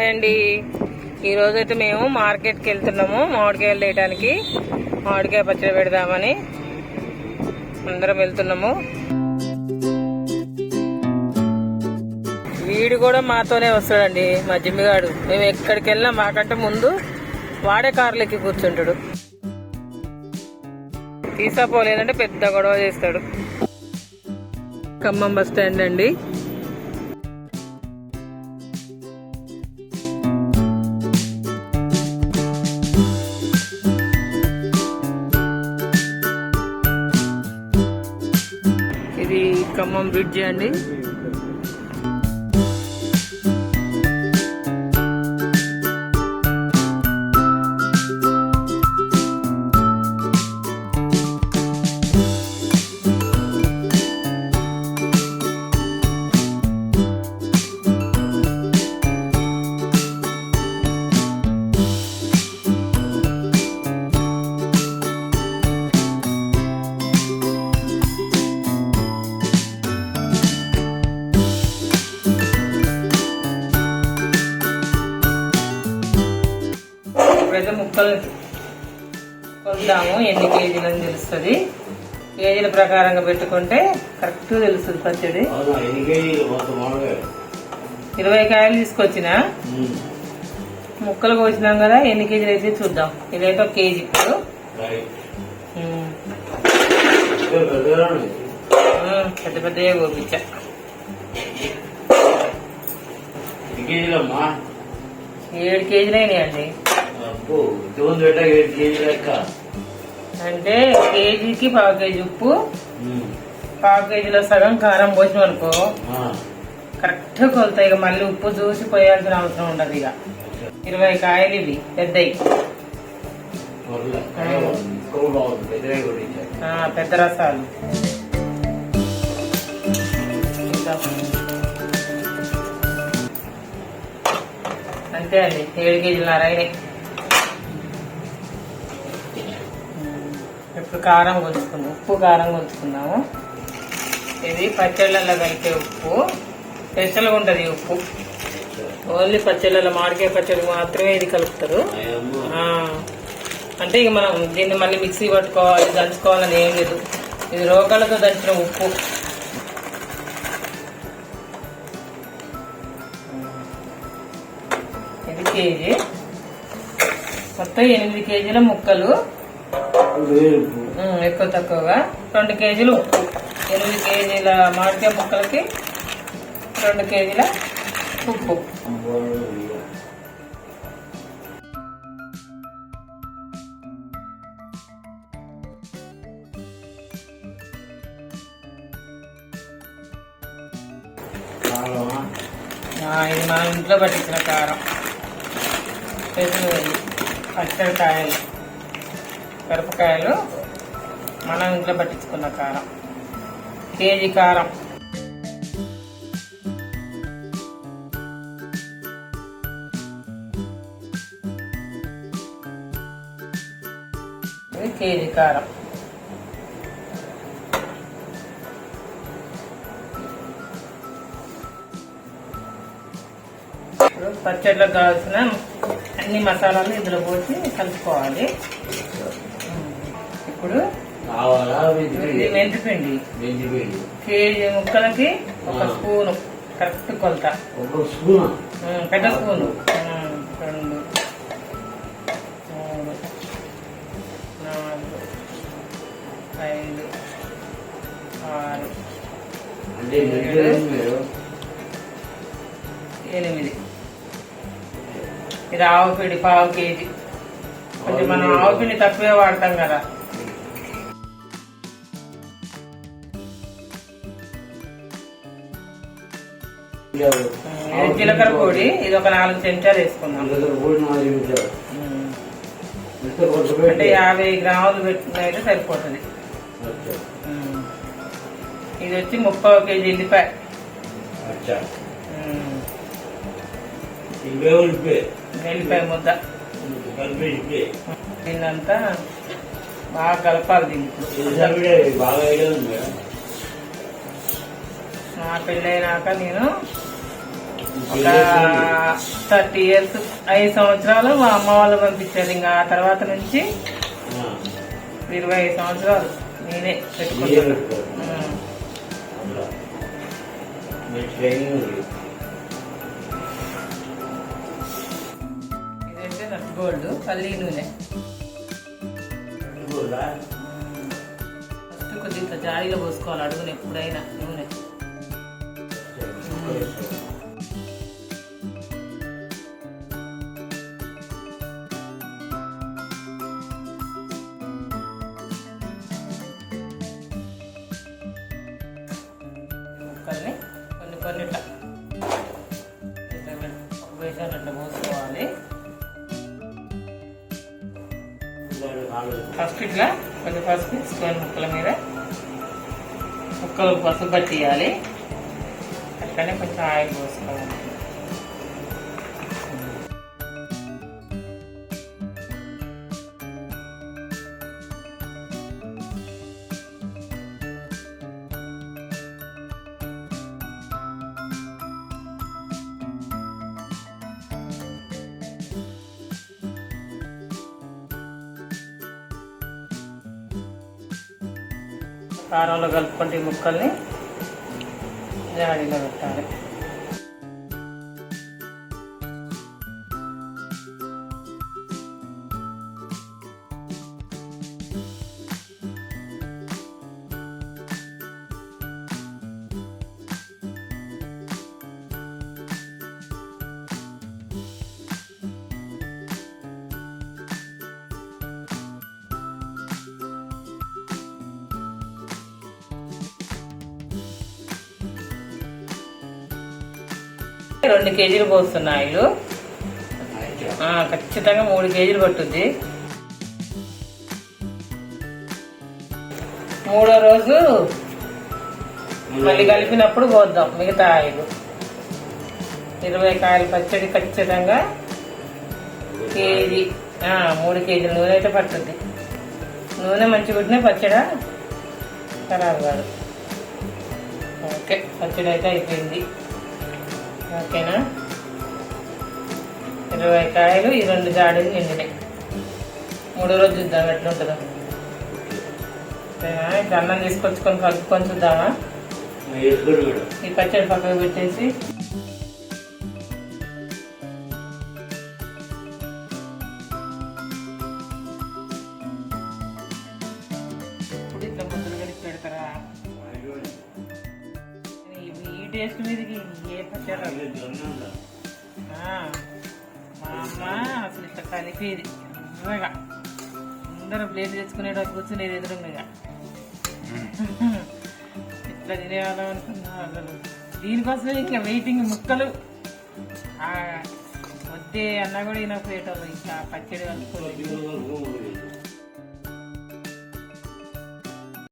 Hi అండి. ఈరోజైతే మేము మార్కెట్కి వెళ్తున్నాము మామిడికాయలు వేయడానికి. మామిడికాయ పచ్చడి పెడదామని అందరం వెళ్తున్నాము. వీడు కూడా మాతోనే వస్తాడండి, మా జిమ్మిగాడు. మేము ఎక్కడికి వెళ్ళినా మాకంటే ముందు వాడే కార్లు ఎక్కి కూర్చుంటాడు. తీసాపోలేదంటే పెద్ద గొడవ చేస్తాడు. ఖమ్మం బస్ స్టాండ్ అండి. ఇది ఖమ్మం బ్రిడ్జ్ అండి. ఇప్పుడైతే ముక్కలు కొలుద్దాము, ఎన్ని కేజీలు అని తెలుస్తుంది. కేజీల ప్రకారంగా పెట్టుకుంటే కరెక్ట్ తెలుస్తుంది పచ్చడి. 20 కాయలు తీసుకొచ్చిన ముక్కలు కోసినాం కదా, ఎన్ని కేజీలు అయితే చూద్దాం. ఇదైతే 1 కేజీ. ఇప్పుడు పెద్ద పెద్దగా కోపించా. 7 కేజీలు అయినాయండి. అంటే కేజీకి 1/2 కేజీ ఉప్పు, 1/2 కేజీలో సగం కారం పోసినాం అనుకో కరెక్ట్ కొలుతాయి. ఇక మళ్ళీ ఉప్పు చూసి పోయాల్సిన అవసరం ఉండదు. ఇక 20 కాయలు ఇవి పెద్దవి, పెద్ద రసాలు. అంతే అండి, 7 కేజీలన్నర అయినాయి. ఇప్పుడు కారం కొలుచుకుందాం, ఉప్పు కారం కొలుచుకుందాము. ఇది పచ్చళ్ళల్లో కలిపే ఉప్పు, స్పెషల్గా ఉంటుంది ఉప్పు. ఓన్లీ పచ్చళ్ళలో, మామిడికాయ పచ్చడి మాత్రమే ఇది కలుపుతారు. అంటే ఇక మనం దీన్ని మళ్ళీ మిక్సీ పట్టుకోవాలి, దంచుకోవాలని ఏం లేదు. ఇది రోకళ్ళతో దంచిన ఉప్పు. ఇది కేజీ, మొత్తం 8 కేజీల ముక్కలు. ఎక్కువ తక్కువగా 2 కేజీలు ఉప్పు. 8 కేజీల మామిడికాయ ముక్కలకి 2 కేజీల ఉప్పు. ఇది మనం ఇంట్లో పట్టించిన కారం. పచ్చడి కాయలు, మిరపకాయలు మనం ఇంట్లో పట్టించుకున్న కారం. కేజీ కారం. ఇది కేజీ కారం. పచ్చడిలోకి కావాల్సిన అన్ని మసాలాలు ఇందులో పోసి కలుపుకోవాలి. ఇప్పుడు మెంతిపిండి, కేజీ ముక్కలకి 1 స్పూను కరెక్ట్ కొలత. పెద్ద స్పూను. 2, 3, 4, 5, 6, 7, 8. ఇది ఆవు పిండి 1/2 కేజీ. కొంచెం మనం ఆవు పిండి తక్కువే వాడతాం కదా. జీలకర్ర పొడి, ఇది ఒక 4 చెంచాలు వేసుకున్నాం. అంటే 50 గ్రాములు పెట్టినైతే సరిపోతుంది. ఇది వచ్చి 30 కేజీ ఎల్లిపాయ. ఎల్లిపాయ ముద్ద. దీన్నంతా బాగా కలపాలి. దీనికి నా పెళ్ళైనాక నేను ఒక 30 years 5 సంవత్సరాలు మా అమ్మ వాళ్ళు పంపించారు. ఇంకా ఆ తర్వాత నుంచి 25 సంవత్సరాలు నేనే పెట్టుకుంటున్నాను. ఇదైతే నట్ గోల్డ్ పల్లి నూనె. ఫస్ట్ కొద్దిగా జాడీలో పోసుకోవాలి అడుగుని ఎప్పుడైనా నూనె. ముక్కల్ని కొన్ని ఇట్లా వేసాను అట్లా పోసుకోవాలి. ఫస్ట్ ఇట్లా కొంచెం పసుపు తీసుకొని ముక్కల మీద ముక్కలు పసుపు పట్టియాలి. అట్లనే కొంచెం ఆయిల్ పోసుకోవాలి. కారంలో కలుపుకుంటే ఈ ముక్కల్ని జాడీలో పెట్టాలి. రెండు కేజీలు పోస్తున్నా ఆయిల్. ఖచ్చితంగా 3 కేజీలు పట్టుద్ది. 3వ రోజు మళ్ళీ కలిపినప్పుడు పోద్దాం మిగతా ఆయిల్. 20 కాయల పచ్చడి ఖచ్చితంగా కేజీ 3 కేజీలు నూనె అయితే పట్టుద్ది. నూనె మంచిగా ఉంటేనే పచ్చడి ఖరాబ్ కాదు. ఓకే, పచ్చడి అయితే అయిపోయింది. ఓకేనా, 20 కాయలు ఈ 2 జాడీలు నిండినాయి. 3వ రోజు చూద్దాం ఎట్లుంటుందో. ఇప్పుడు అన్నం తీసుకొచ్చుకొని కలుపుకొని చూద్దామా. ఈ పచ్చడి పక్కకు పెట్టేసి ఇప్పుడు ఇట్లా ముద్దలు కలిపి పెడతారా. ఈ టేస్ట్ మీదకి ఏ పచ్చడి మా అమ్మ అసలు ఇట్లా కలిపేది. అందరూ ప్లేట్ తెచ్చుకునేటప్పుడు కూర్చునేది ఎదురుగా ఇట్లా తినేవాళ్ళం అనుకున్నా. అసలు దీనికోసమే ఇంకా వెయిటింగ్. ముక్కలు వద్దే అన్నా కూడా ఈయన పోయేటోళ్ళు ఇంకా పచ్చడి అనుకోలేదు.